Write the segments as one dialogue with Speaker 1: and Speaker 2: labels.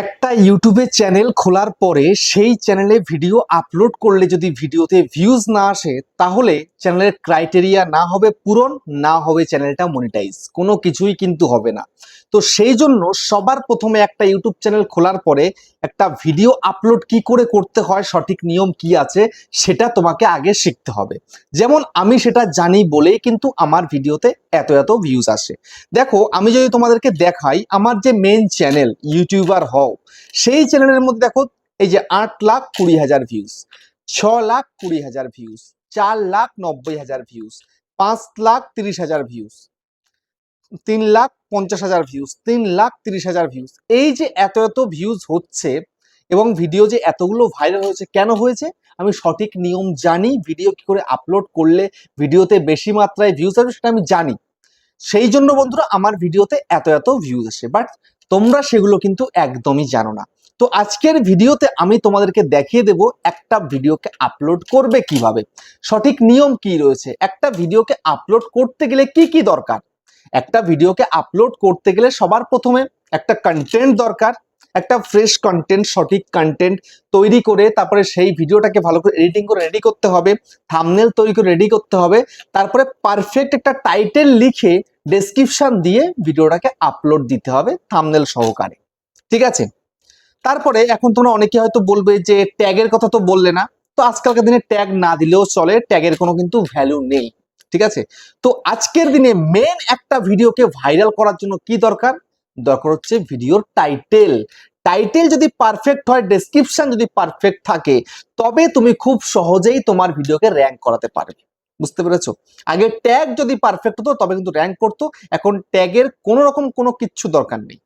Speaker 1: একটা ইউটিউবে চ্যানেল খোলার পরে সেই চ্যানেলে ভিডিও আপলোড করলে যদি ভিডিওতে ভিউজ না আসে তাহলে চ্যানেলের ক্রাইটেরিয়া না হবে পূরণ, না হবে চ্যানেলটা মনিটাইজ, কোনো কিছুই কিন্তু হবে না। তো সেই জন্য সবার প্রথমে একটা ইউটিউব চ্যানেল খোলার পরে একটা ভিডিও আপলোড কি করে করতে হয়, সঠিক নিয়ম কি আছে সেটা তোমাকে আগে শিখতে হবে। যেমন আমি সেটা জানি বলেই কিন্তু আমার ভিডিওতে এত এত ভিউজ আসে। দেখো, আমি যদি তোমাদেরকে দেখাই আমার যে মেন চ্যানেল ইউটিউবার হও, সেই চ্যানেলের মধ্যে দেখো এই যে 8,20,000 views, 6,20,000 views, 4,90,000 views, 5,30,000 views, 3,50,000 views, 3,30,000 views. এই যে এত এত ভিউজ হচ্ছে এবং ভিডিও যে এতগুলো ভাইরাল হয়েছে, কেন হয়েছে? আমি সঠিক নিয়ম জানি, ভিডিও কি করে আপলোড করলে ভিডিওতে বেশি মাত্রায় ভিউজ আসবে সেটা আমি জানি। সেই জন্য বন্ধুরা আমার ভিডিওতে এত এত ভিউজ আসে, বাট তোমরা সেগুলো কিন্তু একদমই জানো না। তো আজকের ভিডিওতে আমি তোমাদেরকে দেখিয়ে দেব একটা ভিডিওকে আপলোড করবে কিভাবে, সঠিক নিয়ম কি রয়েছে, একটা ভিডিওকে আপলোড করতে গেলে কি কি দরকার। একটা ভিডিওকে আপলোড করতে গেলে সবার প্রথমে একটা কন্টেন্ট দরকার, একটা ফ্রেশ কন্টেন্ট, সঠিক কন্টেন্ট তৈরি করে তারপরে সেই ভিডিওটাকে ভালো করে এডিটিং করে রেডি করতে হবে, থাম্বনেল তৈরি করে রেডি করতে হবে, তারপরে পারফেক্ট একটা টাইটেল লিখে ডেসক্রিপশন দিয়ে ভিডিওটাকে আপলোড দিতে হবে থাম্বনেল সহকারে। ঠিক আছে? তারপরে এখন তোমরা অনেকে হয়তো বলবে যে ট্যাগের কথা তো বললে না। তো আজকালকার দিনে ট্যাগ না দিলেও চলে, ট্যাগের কোনো কিন্তু ভ্যালু নেই। ঠিক আছে? তো আজকের দিনে মেন একটা ভিডিওকে ভাইরাল করার জন্য কি দরকার? দরকার হচ্ছে ভিডিওর টাইটেল। টাইটেল যদি পারফেক্ট হয়, ডেসক্রিপশন যদি পারফেক্ট থাকে, তবে তুমি খুব সহজেই তোমার ভিডিওকে র্যাঙ্ক করাতে পারবে। বুঝতে পেরেছো? আগে ট্যাগ যদি পারফেক্ট হতো তবে কিন্তু র্যাঙ্ক করতো, এখন ট্যাগের কোনো রকম কোনো কিচ্ছু দরকার নেই,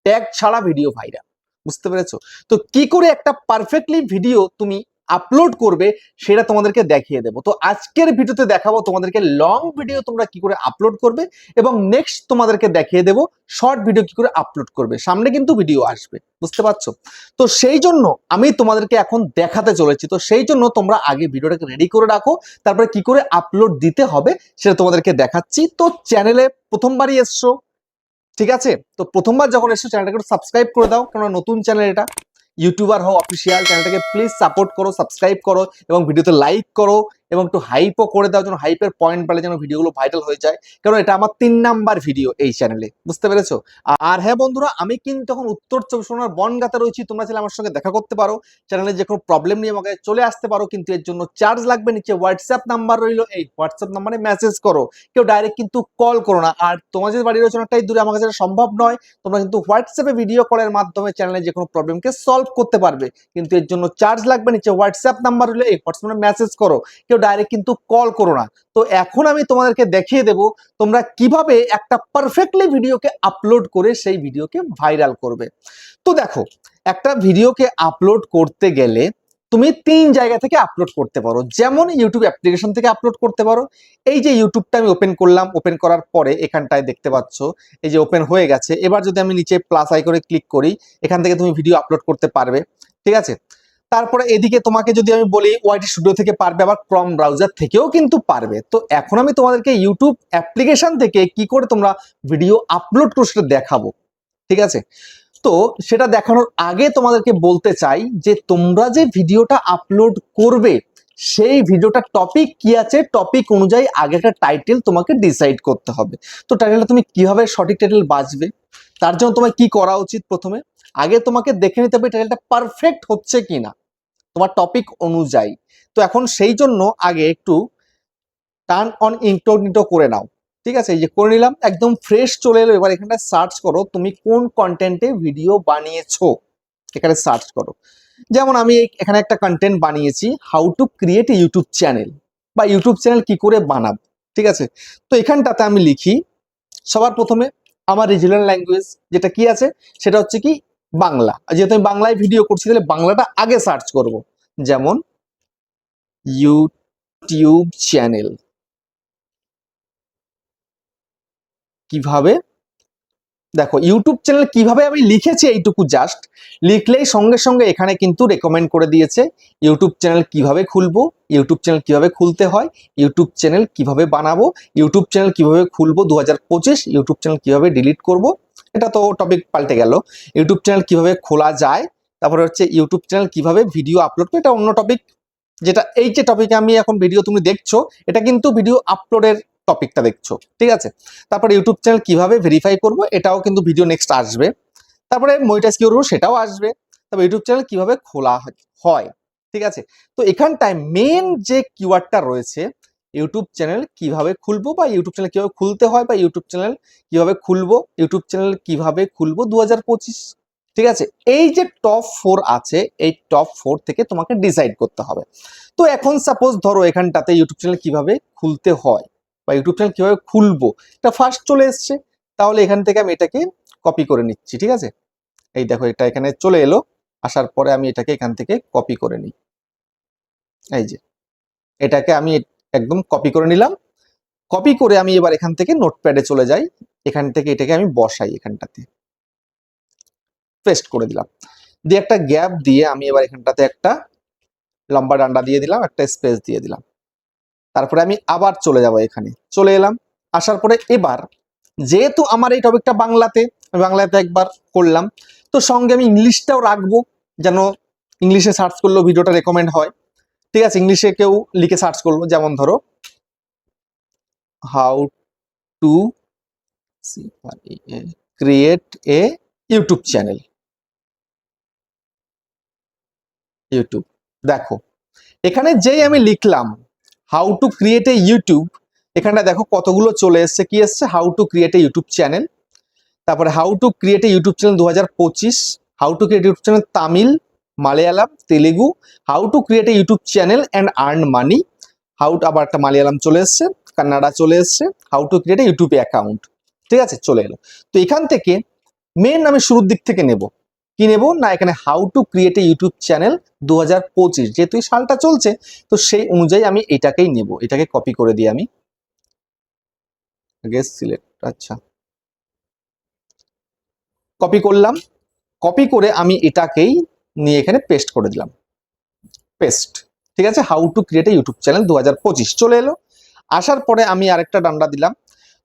Speaker 1: ট্যাগ ছাড়া ভিডিও ভাইরাল। বুঝতে পেরেছো? তো কি করে একটা পারফেক্টলি ভিডিও তুমি আপলোড করবে সেটা তোমাদেরকে দেখিয়ে দেবো। তো আজকের ভিডিওতে দেখাবো তোমাদেরকে লং ভিডিও তোমরা কি করে আপলোড করবে, এবং নেক্সট তোমাদেরকে দেখিয়ে দেবো শর্ট ভিডিও কি করে আপলোড করবে। সামনে কিন্তু ভিডিও আসবে, বুঝতে পারছো? তো সেই জন্য আমি তোমাদেরকে এখন দেখাতে চলেছি। তো সেই জন্য তোমরা আগে ভিডিওটাকে রেডি করে রাখো, তারপরে কি করে আপলোড দিতে হবে সেটা তোমাদেরকে দেখাচ্ছি। তো চ্যানেলে প্রথমবারই এসছো, ঠিক আছে? তো প্রথমবার যখন এসছো চ্যানেলটাকে সাবস্ক্রাইব করে দাও, কারণ নতুন চ্যানেল এটা। ইউটিউবার হও অফিসিয়াল, চ্যানেলটাকে প্লিজ সাপোর্ট করো, সাবস্ক্রাইব করো এবং ভিডিওতে লাইক করো এবং একটু হাইপও করে দাও, যেন হাইপের পয়েন্ট পেলে যেন ভিডিওগুলো ভাইরাল হয়ে যায়, কারণ এটা আমার 3 নাম্বার ভিডিও এই চ্যানেলে। বুঝতে পেরেছো? আর হ্যাঁ বন্ধুরা, আমি কিন্তু এখন উত্তর চব্বিশ পরগনার বনগাঁতে রয়েছি। তোমরা চাইলে আমার সঙ্গে দেখা করতে পারো, চ্যানেলে যে কোনো প্রবলেম নিয়ে আমাকে চলে আসতে পারো, কিন্তু এর জন্য চার্জ লাগবে। নিচে হোয়াটসঅ্যাপ নাম্বার রইলো, এই হোয়াটসঅ্যাপ নাম্বারে মেসেজ করো, কেউ ডাইরেক্ট কিন্তু কল করো না। আর তোমাদের বাড়ি রয়েছে অনেকটাই দূরে, আমার কাছে সম্ভব নয়, তোমরা কিন্তু হোয়াটসঅ্যাপে ভিডিও কলের মাধ্যমে চ্যানেলে যে কোনো প্রবলেমকে সলভ করতে পারবে, কিন্তু এর জন্য চার্জ লাগবে। নিচে হোয়াটসঅ্যাপ নাম্বার হলে এই হোয়াটসঅ্যাপে মেসেজ করো, কেউ ডাইরেক্ট কিন্তু কল করো না। তো এখন আমি তোমাদেরকে দেখিয়ে দেব তোমরা কিভাবে একটা পারফেক্টলি ভিডিওকে আপলোড করে সেই ভিডিওকে ভাইরাল করবে। তো দেখো, একটা ভিডিওকে আপলোড করতে গেলে তুমি 3 জায়গা থেকে আপলোড করতে পারো। যেমন ইউটিউব অ্যাপ্লিকেশন থেকে আপলোড করতে পারো। এই যে ইউটিউবটা আমি ওপেন করলাম, ওপেন করার পরে এখানটায় দেখতে পাচ্ছ এই যে ওপেন হয়ে গেছে। এবার যদি আমি নিচে প্লাস আইকনে ক্লিক করি, এখান থেকে তুমি ভিডিও আপলোড করতে পারবে। ঠিক আছে? তারপরে এদিকে তোমাকে যদি আমি বলি ওয়াইটি স্টুডিও থেকে পারবে, আবার ক্রম ব্রাউজার থেকেও কিন্তু পারবে। তো এখন আমি তোমাদেরকে ইউটিউব অ্যাপ্লিকেশন থেকে কি করে তোমরা ভিডিও আপলোড করো সেটা দেখাবো। ঠিক আছে? তো সেটা দেখানোর আগে তোমাদেরকে বলতে চাই যে তোমরা যে ভিডিওটা আপলোড করবে সেই ভিডিওটার টপিক কি আছে, টপিক অনুযায়ী আগে একটা টাইটেল তোমাকে ডিসাইড করতে হবে। তো টাইটেলটা তুমি কিভাবে সঠিক টাইটেল বাছবে, তার জন্য তোমার কি করা উচিত? প্রথমে আগে তোমাকে দেখে নিতে হবে টাইটেলটা পারফেক্ট হচ্ছে কিনা তোমার টপিক অনুযায়ী। তো এখন সেই জন্য আগে একটু টার্ন অন ইনকগনিটো করে নাও। ঠিক আছে? এই যে করে নিলাম, একদম ফ্রেশ চলে এলো। এবার এখানটা সার্চ করো তুমি কোন কন্টেন্টে ভিডিও বানিয়েছো, এখানে সার্চ করো। যেমন আমি এখানে একটা কন্টেন্ট বানিয়েছি, how to create YouTube channel, বা ইউটিউব চ্যানেল কি করে বানাবো। ঠিক আছে? তো এখানটাতে আমি লিখি সবার প্রথমে আমার রিজিওনাল ল্যাঙ্গুয়েজ যেটা কি আছে সেটা হচ্ছে কি বাংলা। যেহেতু আমি বাংলায় ভিডিও করছি তাহলে বাংলাটা আগে সার্চ করব। যেমন ইউটিউব চ্যানেল কিভাবে, দেখো ইউটিউব চ্যানেল কিভাবে আমি লিখেছি এইটুকু জাস্ট লিখলেই সঙ্গে সঙ্গে এখানে কিন্তু রেকমেন্ড করে দিয়েছে ইউটিউব চ্যানেল কিভাবে খুলবো, ইউটিউব চ্যানেল কিভাবে খুলতে হয়, ইউটিউব চ্যানেল কিভাবে বানাবো, ইউটিউব চ্যানেল কিভাবে খুলবো 2025, ইউটিউব চ্যানেল কিভাবে ডিলিট করব, এটা তো টপিক পাল্টে গেল। ইউটিউব চ্যানেল কিভাবে খোলা যায়, তারপরে হচ্ছে ইউটিউব চ্যানেল কিভাবে ভিডিও আপলোড করে, এটা অন্য টপিক। যেটা এই যে টপিকে আমি এখন ভিডিও তুমি দেখছো, এটা কিন্তু ভিডিও আপলোডের টপিকটা দেখছো, ঠিক আছে। তারপরে ইউটিউব চ্যানেল কিভাবে ভেরিফাই করব, এটাও কিন্তু ভিডিও নেক্সট আসবে। তারপরে মনিটাইজ কি করবো সেটাও আসবে। তবে ইউটিউব চ্যানেল কিভাবে খোলা হয়, ঠিক আছে। তো এখানটায় মেন যে কিওয়ার্ডটা রয়েছে, ইউটিউব চ্যানেল কিভাবে খুলবো বা ইউটিউব চ্যানেল কিভাবে খুলতে হয় বা ইউটিউব চ্যানেল কিভাবে খুলবো, ইউটিউব চ্যানেল কিভাবে খুলবো 2025, ঠিক আছে। এই যে টপ 4 আছে, এই টপ 4 থেকে তোমাকে ডিসাইড করতে হবে। তো এখন সাপোজ ধরো এখানটাতে ইউটিউব চ্যানেল কিভাবে খুলতে হয় বা ইউটিউব চ্যানেল কিভাবে খুলবো, এটা ফার্স্ট চলে এসছে। তাহলে এখান থেকে আমি এটাকে কপি করে নিচ্ছি, ঠিক আছে। এই দেখো এটা এখানে চলে এলো, আসার পরে আমি এটাকে এখান থেকে কপি করে নিই। এই যে এটাকে আমি একদম কপি করে নিলাম। কপি করে আমি এবার এখান থেকে নোটপ্যাডে চলে যাই, এখান থেকে এটাকে আমি বসাই, এখানটাতে পেস্ট করে দিলাম। দিয়ে একটা গ্যাপ দিয়ে আমি এবার এখানটাতে একটা লম্বা ডান্ডা দিয়ে দিলাম, একটা স্পেস দিয়ে দিলাম। তারপরে আমি আবার চলে যাব, এখানে চলে এলাম। আসার পরে এবার যেহেতু আমার এই টপিকটা বাংলাতে, আমি বাংলাতে একবার করলাম, তো সঙ্গে আমি ইংলিশটাও রাখবো, যেন ইংলিশে সার্চ করলেও ভিডিওটা রেকমেন্ড হয়, ঠিক আছে। ইংলিশে কেউ লিখে সার্চ করলো, যেমন ধরো how to create a YouTube channel, YouTube. দেখো এখানে যেই আমি লিখলাম how to create a YouTube, এখানটা দেখো কতগুলো চলে এসছে। কি এসছে? How to create a YouTube channel, তারপরে how to create a YouTube channel 2025, how to create YouTube channel Tamil, Malayalam, Telugu, how to create a YouTube channel and earn money, আবার একটা মালায়ালাম চলে এসছে, কান্নাডা চলে এসছে, how to create a YouTube account, ঠিক আছে, চলে এলো। তো এখান থেকে মেন আমি শুরুর দিক থেকে নেব, কি নেব না, এখানে how to create a YouTube channel 2025, যেহেতু এই সালটা চলছে, তো সেই অনুযায়ী আমি এটাকেই নেব। এটাকে কপি করে দিই আমি আগে, সিলেক্ট, আচ্ছা কপি করলাম। কপি করে আমি এটাকেই নিয়ে এখানে পেস্ট করে দিলাম, পেস্ট, ঠিক আছে। How to create a YouTube channel 2025 চলে এলো। আসার পরে আমি আরেকটা ডান্ডা দিলাম।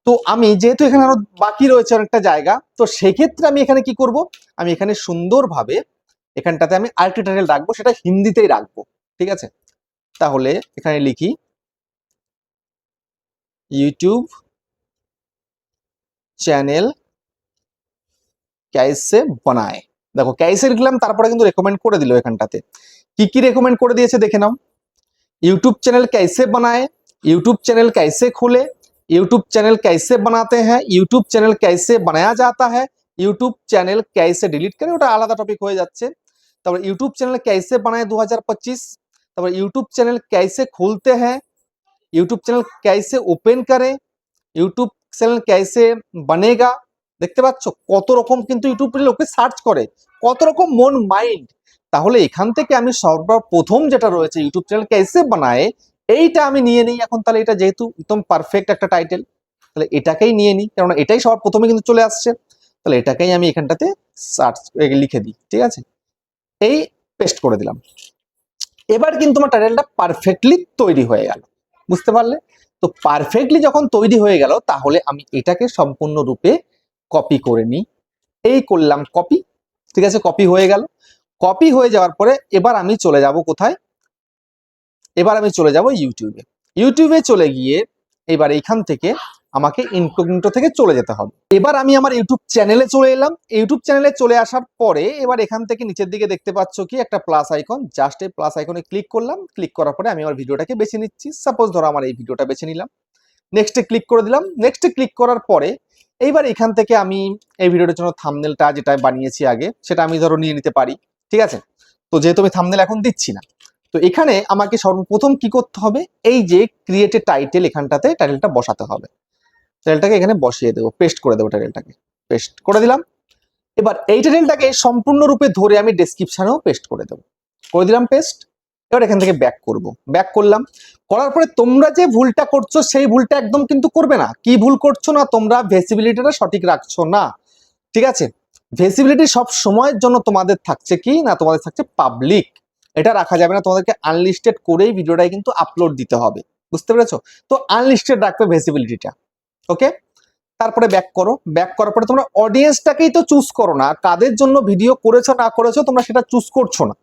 Speaker 1: তো আমি যেহেতু এখানে আরো বাকি রয়েছে অনেকটা জায়গা, তো সেক্ষেত্রে আমি এখানে কি করব, আমি এখানে সুন্দরভাবে এখানটাতে আমি আরেকটা টাইটেল রাখবো, সেটা হিন্দিতেই রাখবো, ঠিক আছে। তাহলে এখানে লিখি ইউটিউব চ্যানেল कैसे बनाए। দেখো कैसे লিখলাম, তারপরে কিন্তু রেকমেন্ড করে দিল। এখানটাতে কি কি রেকমেন্ড করে দিয়েছে দেখে নাও। यूट्यूब चैनल कैसे बनाए, यूट्यूब चैनल कैसे खुले, यूट्यूब चैनल कैसे बनाते हैं, यूट्यूब चैनल कैसे बनाया जाता है, यूट्यूब चैनल कैसे डिलीट करें, ওটা আলাদা টপিক হয়ে যাচ্ছে। তারপর यूट्यूब चैनल कैसे बनाए 2025, তারপর यूट्यूब चैनल कैसे खुलते हैं, यूट्यूब चैनल कैसे ओपन करें, यूट्यूब चैनल कैसे बनेगा। দেখতে পাচ্ছ কত রকম কিন্তু ইউটিউবে লোকে সার্চ করে, কত রকম মন মাইন্ড। তাহলে এখান থেকে আমি সর্বপ্রথম যেটা রয়েছে ইউটিউব চ্যানেল कैसे बनाए, এইটা আমি নিয়ে নিই এখন। তাহলে এটা যেহেতু একদম পারফেক্ট একটা টাইটেল, তাহলে এটাকেই নিয়ে নিই, কারণ এটাই সবার প্রথমে কিন্তু চলে আসছে। তাহলে এটাকেই আমি এখানটাতে সার্চ লিখে দিই, ঠিক আছে। এই পেস্ট করে দিলাম। এবার কিন্তু আমার টাইটেলটা পারফেক্টলি তৈরি হয়ে গেল, বুঝতে পারলে? তো পারফেক্টলি যখন তৈরি হয়ে গেল, তাহলে আমি এটাকে সম্পূর্ণরূপে কপি করে নিই। এই করলাম কপি, ঠিক আছে, কপি হয়ে গেল। কপি হয়ে যাওয়ার পরে এবার আমি চলে যাব কোথায়, এবার আমি চলে যাব ইউটিউবে। ইউটিউবে চলে গিয়ে এবার এইখান থেকে আমাকে ইনকগনিটো থেকে চলে যেতে হবে। এবার আমি আমার ইউটিউব চ্যানেলে চলে এলাম। ইউটিউব চ্যানেলে চলে আসার পরে এবার এখান থেকে নিচের দিকে দেখতে পাচ্ছ কি একটা প্লাস আইকন, জাস্ট এই প্লাস আইকনে ক্লিক করলাম। ক্লিক করার পরে আমি আমার ভিডিওটাকে বেছে নিচ্ছি। সাপোজ ধরো আমার এই ভিডিওটা বেছে নিলাম, নেক্সটে ক্লিক করে দিলাম। নেক্সটে ক্লিক করার পরে এইবার এখান থেকে আমি এই ভিডিওটার জন্য থাম্বনেলটা যেটা বানিয়েছি আগে, সেটা আমি ধরো নিয়ে নিতে পারি, ঠিক আছে। তো যেহেতু আমি থাম্বনেল এখন দিচ্ছি না, তো এখানে আমাকে সর্বপ্রথম কি করতে হবে, এই যে ক্রিয়েট এ টাইটেল, এখানটাতে টাইটেলটা বসাতে হবে। টাইটেলটাকে এখানে বসিয়ে দেবো, পেস্ট করে দেবো, টাইটেলটাকে পেস্ট করে দিলাম। এবার এই টাইটেলটাকে সম্পূর্ণরূপে ধরে আমি ডেসক্রিপশনেও পেস্ট করে দেবো, করে দিলাম পেস্ট। এবার এখান থেকে ব্যাক করব, ব্যাক করলাম। করার পরে তোমরা যে ভুলটা করছো সেই ভুলটা একদম কিন্তু করবে না। কি ভুল করছো না, তোমরা ভিজিবিলিটিটা সঠিক রাখছো না, ঠিক আছে। ভিজিবিলিটি সব সময়ের জন্য তোমাদের থাকছে কি না, তোমাদের থাকছে পাবলিক। এটা রাখা যাবে না, তোমাদেরকে আনলিস্টেড করেই ভিডিওটাই কিন্তু আপলোড দিতে হবে, বুঝতে পেরেছো? তো আনলিস্টেড রাখবে ভিজিবিলিটিটা, ওকে। তারপরে ব্যাক করো, ব্যাক করার পরে তোমরা অডিয়েন্সটাকেই তো চুজ করো না, কাদের জন্য ভিডিও করেছো না করেছো তোমরা সেটা চুজ করছো না।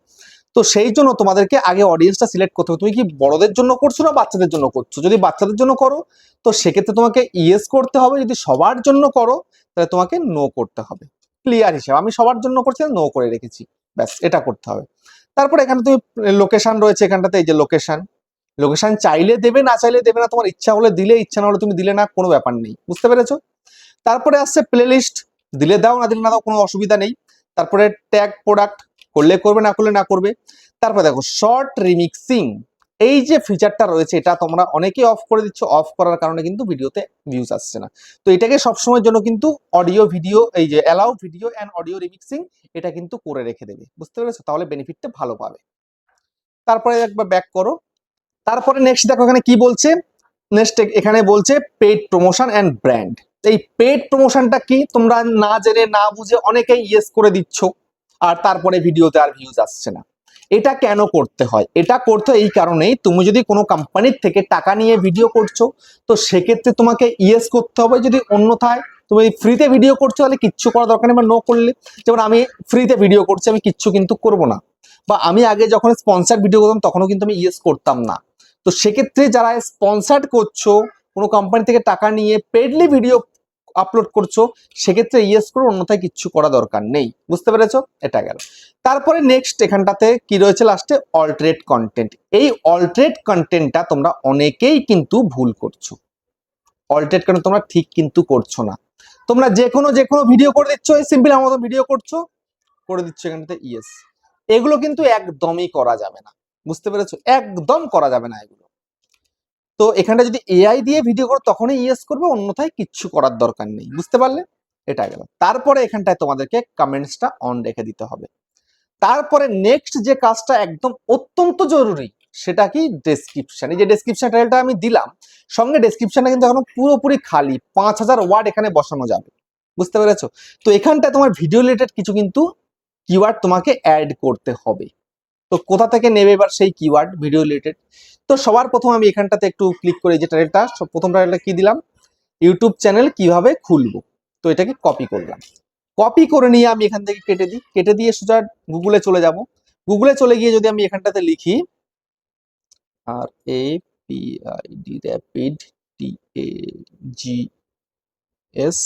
Speaker 1: তো সেই জন্য তোমাদেরকে আগে অডিয়েন্সটা সিলেক্ট করতে হবে, তুমি কি বড়দের জন্য করছো না বাচ্চাদের জন্য করছো। যদি বাচ্চাদের জন্য করো তো সেক্ষেত্রে তোমাকে ইয়েস করতে হবে, যদি সবার জন্য করো তাহলে তোমাকে নো করতে হবে। ক্লিয়ার হিসাব, আমি সবার জন্য করছি, নো করে রেখেছি, ব্যাস এটা করতে হবে। তারপরে এখানে তুমি লোকেশন রয়েছে, এখানটাতে এই যে লোকেশন, লোকেশন চাইলে দেবে না চাইলে দেবে না, তোমার ইচ্ছা হলে দিলে ইচ্ছা না হলে তুমি দিলে না, কোনো ব্যাপার নেই, বুঝতে পেরেছো। তারপরে আসছে প্লে লিস্ট, দিলে দাও না দিলে না দাও, কোনো অসুবিধা নেই। তারপরে ট্যাগ প্রোডাক্ট, করলে করবে না করলে না করবে। তারপরে দেখো শর্ট রিমিক্সিং, এই যে ফিচারটা রয়েছে এটা তোমরা অনেকেই অফ করে দিচ্ছ, অফ করার কারণে কিন্তু ভিডিওতে ভিউজ আসছে না। তো এটাকে সবসময়ের জন্য কিন্তু অডিও ভিডিও, এই যে allow video and audio remixing, এটা কিন্তু করে রেখে দেবে, বুঝতে পেরেছো, তাহলে বেনিফিটটা ভালো পাবে। তারপরে একবার ব্যাক করো। তারপরে নেক্সট দেখো এখানে কি বলছে, নেক্সট এখানে বলছে পেইড প্রমোশন অ্যান্ড ব্র্যান্ড। এই পেইড প্রমোশনটা কি, তোমরা না জেনে না বুঝে অনেকেই ইয়েস করে দিচ্ছ, আর তারপরে ভিডিওতে আর ভিউজ আসছে না। এটা কেন করতে হয়, এটা করতে হয় এই কারণেই, তুমি যদি কোনো কোম্পানির থেকে টাকা নিয়ে ভিডিও করছো তো সেক্ষেত্রে তোমাকে ইয়েস করতে হবে। যদি অন্যথায় তুমি ফ্রিতে ভিডিও করছো তাহলে কিচ্ছু করা দরকার নেই, বা নো করলে। যেমন আমি ফ্রিতে ভিডিও করছি, আমি কিচ্ছু কিন্তু করব না, বা আমি আগে যখন স্পন্সার ভিডিও করতাম তখনও কিন্তু আমি ইয়েস করতাম না। তো সেক্ষেত্রে যারা স্পন্সার্ড করছো, কোনো কোম্পানি থেকে টাকা নিয়ে পেডলি ভিডিও আপলোড করছো, সেক্ষেত্রে ইয়েস করো, অন্যথায় কিচ্ছু করা দরকার নেই, বুঝতে পেরেছো, এটা গেল। তারপরে নেক্সট এখানটাতে কি রয়েছে লাস্টে, অল্টারেট কন্টেন্ট। এই অল্টারেট কন্টেন্টটা তোমরা অনেকেই কিন্তু ভুল করছো, অল্টারেট কন্টেন্ট তোমরা ঠিক কিন্তু করছো না। তোমরা যে কোনো ভিডিও করে দিচ্ছ, এই সিম্পল আমার মতো ভিডিও করছো, করে দিচ্ছ এখানটাতে ইয়েস, এগুলো কিন্তু একদমই করা যাবে না, বুঝতে পেরেছো, একদম করা যাবে না এগুলো। তো এখানটা যদি এআই দিয়ে ভিডিও করো তখনই ইয়েস করবে, অন্যথায় কিচ্ছু করার দরকার নেই, বুঝতে পারলে, এটা গেল। তারপরে এখানটায় তোমাদেরকে কমেন্টসটা অন রেখে দিতে হবে। তারপরে নেক্সট যে কাজটা একদম অত্যন্ত জরুরি, সেটা কি, ডেসক্রিপশন। এই যে ডেসক্রিপশন টাইলটা আমি দিলাম, সঙ্গে ডেসক্রিপশনটা কিন্তু এখনো পুরোপুরি খালি, 5000 ওয়ার্ড এখানে বসানো যাবে, বুঝতে পেরেছো। তো এখানটায় তোমার ভিডিও রিলেটেড কিছু কিন্তু কিওয়ার্ড তোমাকে অ্যাড করতে হবে। তো কোথা থেকে নেবে এবার সেই কিওয়ার্ড ভিডিও রিলেটেড। তো সবার প্রথম আমি এখানটাতে একটু ক্লিক করে, যে টাইটেলটা প্রথম টাইটেলটা কি দিলাম, ইউটিউব চ্যানেল কিভাবে খুলবো। তো এটাকে কপি করলাম, কপি করে নিয়ে আমি এখান থেকে কেটে দিই, কেটে দিয়ে সোজা গুগলে চলে যাব। গুগলে চলে গিয়ে যদি আমি এখানটাতে লিখি R A P I D rapid T A G S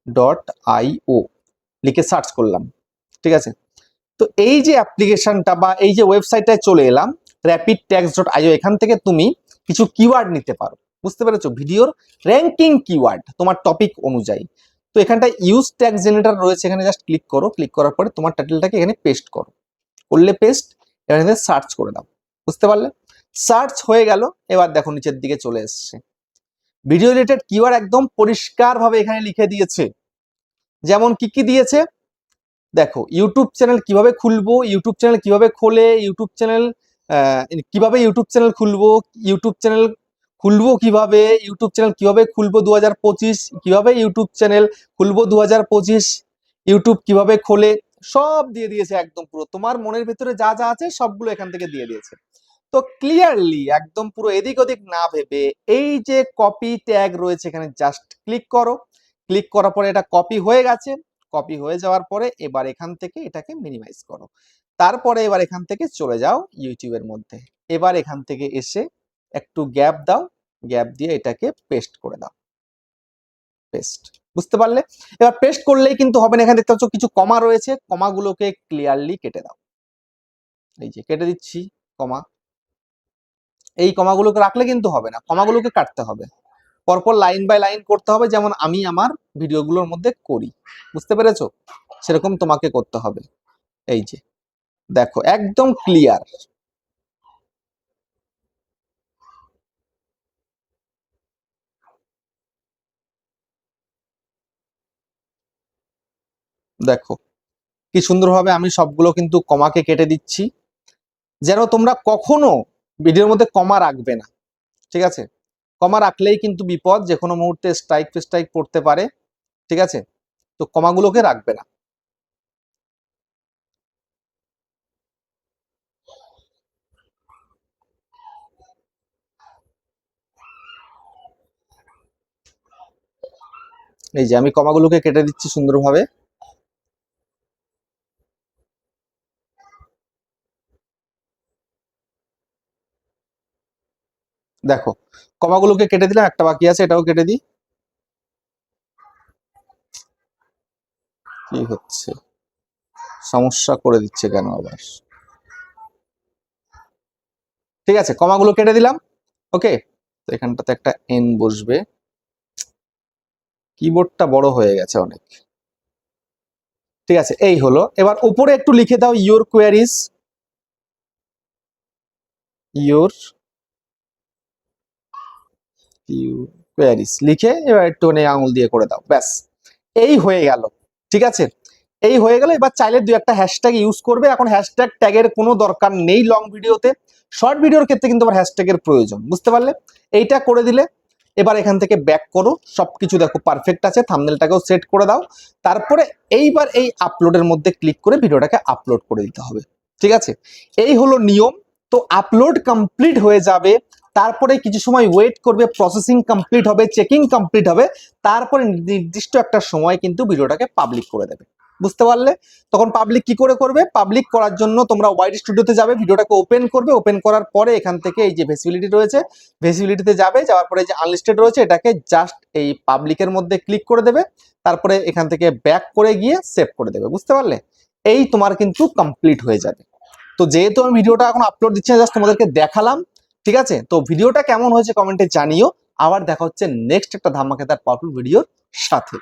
Speaker 1: dot I O লিখে সার্চ করলাম, ঠিক আছে। তো এই যে অ্যাপ্লিকেশনটা বা এই যে ওয়েবসাইটটায় চলে এলাম, র্যাপিড ট্যাক্স ডট আইও, এখান থেকে তুমি কিছু কিওয়ার্ড নিতে পারো, বুঝতে পেরেছো, ভিডিওর র্যাঙ্কিং কিওয়ার্ড তোমার টপিক অনুযায়ী। তো এখানটা ইউজ ট্যাক্স জেনারেটর রয়েছে, এখানে জাস্ট ক্লিক করো, ক্লিক করার পরে তোমার টাইটেলটাকে এখানে পেস্ট করো, করলে পেস্ট, এখানে সার্চ করে দাও, বুঝতে পারলে, সার্চ হয়ে গেল। এবার দেখো নিচের দিকে চলে এসছে, ভিডিও রিলেটেড কিওয়ার্ড একদম পরিষ্কার ভাবে এখানে লিখে দিয়েছে। যেমন কি কি দিয়েছে দেখো, ইউটিউব চ্যানেল কিভাবে খুলবো, ইউটিউব চ্যানেল কিভাবে খোলে, ইউটিউব চ্যানেল কিভাবে ইউটিউব চ্যানেল খুলবো, ইউটিউব চ্যানেল খুলবো কিভাবে, ইউটিউব চ্যানেল কিভাবে খুলবো 2025, কিভাবে ইউটিউব চ্যানেল খুলবো 2025, ইউটিউব কিভাবে খোলে, সব দিয়ে দিয়েছে একদম পুরো, তোমার মনের ভিতরে যা যা আছে সবগুলো এখান থেকে দিয়ে দিয়েছে। তো ক্লিয়ারলি একদম পুরো এদিক ওদিক না ভেবে এই যে কপি ট্যাগ রয়েছে এখানে জাস্ট ক্লিক করো, ক্লিক করার পরে এটা কপি হয়ে গেছে। কপি হয়ে যাওয়ার পরে এবার এখান থেকে এটাকে মিনিমাইজ করো, তারপরে এবার এখান থেকে চলে যাও ইউটিউবের মধ্যে। এবার এখান থেকে এসে একটু গ্যাপ দাও, গ্যাপ দিয়ে এটাকে পেস্ট করে দাও, পেস্ট, বুঝতে পারলে। এবার পেস্ট করলেই কিন্তু হবে না, এখানে দেখতে পাচ্ছ কিছু কমা রয়েছে, কমাগুলোকে ক্লিয়ারলি কেটে দাও, এই যে কেটে দিচ্ছি কমা। এই কমাগুলোকে রাখলে কিন্তু হবে না, কমাগুলোকে কাটতে হবে, পরপর লাইন বাই লাইন করতে হবে, যেমন আমি আমার ভিডিওগুলোর মধ্যে করি, বুঝতে পেরেছো, সেরকম তোমাকে করতে হবে। এই যে দেখো একদম ক্লিয়ার। দেখো কি সুন্দরভাবে আমি সবগুলো কিন্তু কমাকে কেটে দিচ্ছি, যেন তোমরা কখনো ভিডিওর মধ্যে কমা রাখবে না, ঠিক আছে। কমা রাখলেই কিন্তু বিপদ, যে কোনো মুহূর্তে স্ট্রাইক ফেস্ট্রাইক পড়তে পারে, ঠিক আছে। তো কমাগুলোকে রাখবে না। এই যে আমি কমাগুলোকে কেটে দিচ্ছি সুন্দরভাবে। দেখো কমাগুলোকে কেটে দিলাম, একটা বাকি আছে, এটাও কেটে দিই। কি হচ্ছে, সমস্যা করে দিচ্ছে কেন আবার? ঠিক আছে, কমাগুলো কেটে দিলাম। ওকে, তো এখানটাতে একটা এন বসবে। কিবোর্ডটা বড় হয়ে গেছে অনেক। ঠিক আছে, এই হলো। এবার উপরে একটু লিখে দাও ইউর কোয়ারিজ, ইউর কোয়ারিজ লিখে এবার একটুখানি আঙুল দিয়ে করে দাও, ব্যাস এই হয়ে গেল। ঠিক আছে, এই হয়ে গেল। এবার চাইলে দুই একটা হ্যাশট্যাগ ইউজ করবে। এখন হ্যাশট্যাগ ট্যাগের কোনো দরকার নেই লং ভিডিওতে, শর্ট ভিডিওর ক্ষেত্রে কিন্তু আবার হ্যাশট্যাগের প্রয়োজন, বুঝতে পারলে? এইটা করে দিলে এবার এখান থেকে ব্যাক করো, সবকিছু দেখো পারফেক্ট আছে, থাম্বনেলটাকেও সেট করে দাও। তারপরে এইবার এই আপলোডের মধ্যে ক্লিক করে ভিডিওটাকে আপলোড করে দিতে হবে। ঠিক আছে, এই হলো নিয়ম। তো আপলোড কমপ্লিট হয়ে যাবে, তারপরে কিছু সময় ওয়েট করবে, প্রসেসিং কমপ্লিট হবে, চেকিং কমপ্লিট হবে, তারপরে নির্দিষ্ট একটা সময় কিন্তু ভিডিওটাকে পাবলিক করে দেবে, বুঝতে পারলে? তখন পাবলিক কি করে করবে? পাবলিক করার জন্য তোমরা ওয়াইড স্টুডিওতে যাবে, ভিডিওটাকে ওপেন করবে, ওপেন করার পরে এখান থেকে এই যে ভিজিবিলিটি রয়েছে, ভিজিবিলিটিতে যাবে, যাওয়ার পরে যে আনলিস্টেড রয়েছে এটাকে জাস্ট এই পাবলিকের মধ্যে ক্লিক করে দেবে, তারপরে এখান থেকে ব্যাক করে গিয়ে সেভ করে দেবে, বুঝতে পারলে? এই তোমার কিন্তু কমপ্লিট হয়ে যাবে। তো যেহেতু আমি ভিডিওটা এখন আপলোড দিচ্ছি না, জাস্ট তোমাদেরকে দেখালাম। ঠিক আছে, তো ভিডিওটা কেমন হয়েছে কমেন্টে জানিও। আবার দেখা হচ্ছে নেক্সট একটা ধামাকাদার পাওয়ারফুল ভিডিওর সাথে।